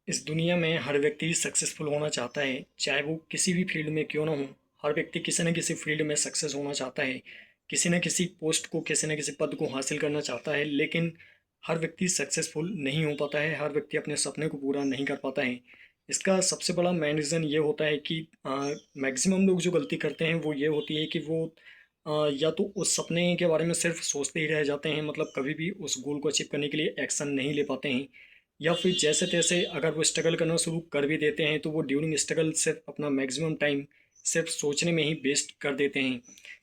इस दुनिया में हर व्यक्ति सक्सेसफुल होना चाहता है, चाहे वो किसी भी फील्ड में क्यों ना हो। हर व्यक्ति किसी न किसी फील्ड में सक्सेस होना चाहता है, किसी न किसी पोस्ट को, किसी न किसी पद को हासिल करना चाहता है। लेकिन हर व्यक्ति सक्सेसफुल नहीं हो पाता है, हर व्यक्ति अपने सपने को पूरा नहीं कर पाता है। इसका सबसे बड़ा मेन रीज़न ये होता है कि मैक्सिमम लोग जो गलती करते हैं वो ये होती है कि वो या तो उस सपने के बारे में सिर्फ सोचते ही रह जाते हैं, मतलब कभी भी उस गोल को अचीव करने के लिए एक्शन नहीं ले पाते हैं। या फिर जैसे तैसे अगर वो स्ट्रगल करना शुरू कर भी देते हैं तो वो ड्यूरिंग स्ट्रगल सिर्फ अपना मैक्सिमम टाइम सिर्फ सोचने में ही वेस्ट कर देते हैं।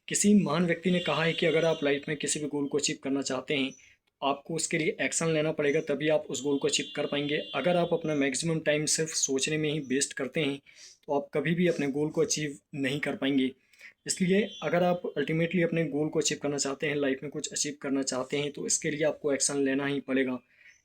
किसी महान व्यक्ति ने कहा है कि अगर आप लाइफ में किसी भी गोल को अचीव करना चाहते हैं तो आपको उसके लिए एक्शन लेना पड़ेगा, तभी आप उस गोल को अचीव कर पाएंगे। अगर आप अपना मैक्सिमम टाइम सिर्फ सोचने में ही वेस्ट करते हैं तो आप कभी भी अपने गोल को अचीव नहीं कर पाएंगे। इसलिए अगर आप अल्टीमेटली अपने गोल को अचीव करना चाहते हैं, लाइफ में कुछ अचीव करना चाहते हैं, तो इसके लिए आपको एक्शन लेना ही पड़ेगा।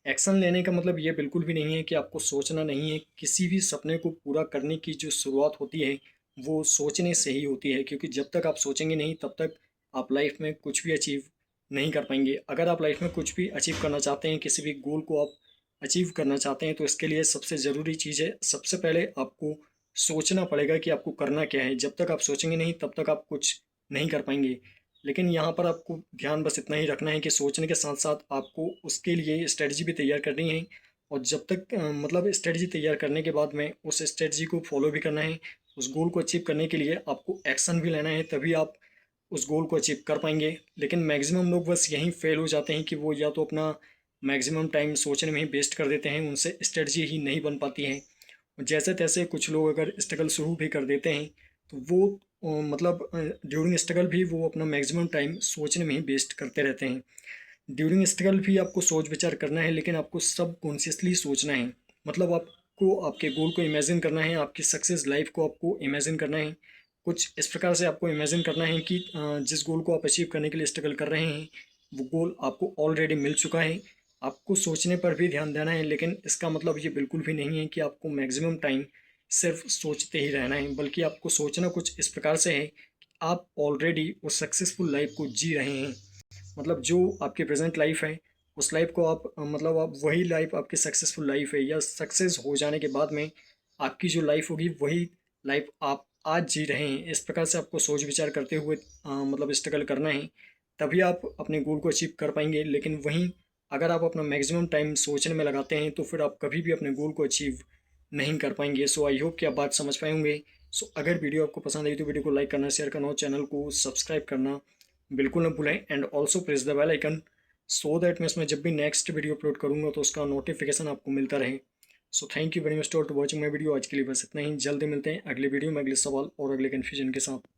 एक्शन लेने का मतलब ये बिल्कुल भी नहीं है कि आपको सोचना नहीं है। किसी भी सपने को पूरा करने की जो शुरुआत होती है वो सोचने से ही होती है, क्योंकि जब तक आप सोचेंगे नहीं तब तक आप लाइफ में कुछ भी अचीव नहीं कर पाएंगे। अगर आप लाइफ में कुछ भी अचीव करना चाहते हैं, किसी भी गोल को आप अचीव करना चाहते हैं, तो इसके लिए सबसे ज़रूरी चीज़ है, सबसे पहले आपको सोचना पड़ेगा कि आपको करना क्या है। जब तक आप सोचेंगे नहीं तब तक आप कुछ नहीं कर पाएंगे। लेकिन यहाँ पर आपको ध्यान बस इतना ही रखना है कि सोचने के साथ साथ आपको उसके लिए स्ट्रेटजी भी तैयार करनी है। और जब तक मतलब स्ट्रेटजी तैयार करने के बाद में उस स्ट्रेटजी को फॉलो भी करना है। उस गोल को अचीव करने के लिए आपको एक्शन भी लेना है, तभी आप उस गोल को अचीव कर पाएंगे। लेकिन मैक्सिमम लोग बस यहीं फेल हो जाते हैं कि वो या तो अपना मैक्सिमम टाइम सोचने में ही वेस्ट कर देते हैं, उनसे स्ट्रेटजी ही नहीं बन पाती है। जैसे तैसे कुछ लोग अगर स्ट्रगल शुरू भी कर देते हैं तो वो मतलब ड्यूरिंग स्ट्रगल भी वो अपना मैक्सिमम टाइम सोचने में ही वेस्ट करते रहते हैं। ड्यूरिंग स्ट्रगल भी आपको सोच विचार करना है, लेकिन आपको सब कॉन्शियसली सोचना है। मतलब आपको आपके गोल को इमेजिन करना है, आपकी सक्सेस लाइफ को आपको इमेजिन करना है। कुछ इस प्रकार से आपको इमेजिन करना है कि जिस गोल को आप अचीव करने के लिए स्ट्रगल कर रहे हैं वो गोल आपको ऑलरेडी मिल चुका है। आपको सोचने पर भी ध्यान देना है, लेकिन इसका मतलब ये बिल्कुल भी नहीं है कि आपको मैक्सिमम टाइम सिर्फ सोचते ही रहना है, बल्कि आपको सोचना कुछ इस प्रकार से है कि आप ऑलरेडी उस सक्सेसफुल लाइफ को जी रहे हैं। मतलब जो आपकी प्रेजेंट लाइफ है उस लाइफ को आप मतलब आप वही लाइफ आपकी सक्सेसफुल लाइफ है, या सक्सेस हो जाने के बाद में आपकी जो लाइफ होगी वही लाइफ आप आज जी रहे हैं। इस प्रकार से आपको सोच विचार करते हुए मतलब स्ट्रगल करना है, तभी आप अपने गोल को अचीव कर पाएंगे। लेकिन वहीं अगर आप अपना मैक्सिमम टाइम सोचने में लगाते हैं तो फिर आप कभी भी अपने गोल को अचीव नहीं कर पाएंगे। सो आई होप कि आप बात समझ पाए होंगे। सो अगर वीडियो आपको पसंद आई तो वीडियो को लाइक करना, शेयर करना और चैनल को सब्सक्राइब करना बिल्कुल ना भूलें। And also press the bell icon so that मैं इसमें जब भी नेक्स्ट वीडियो अपलोड करूँगा तो उसका नोटिफिकेशन आपको मिलता रहे। So thank you very much for watching my video. आज के लिए बस इतना ही, जल्दी मिलते हैं अगले वीडियो में अगले सवाल और अगले कन्फ्यूजन के साथ।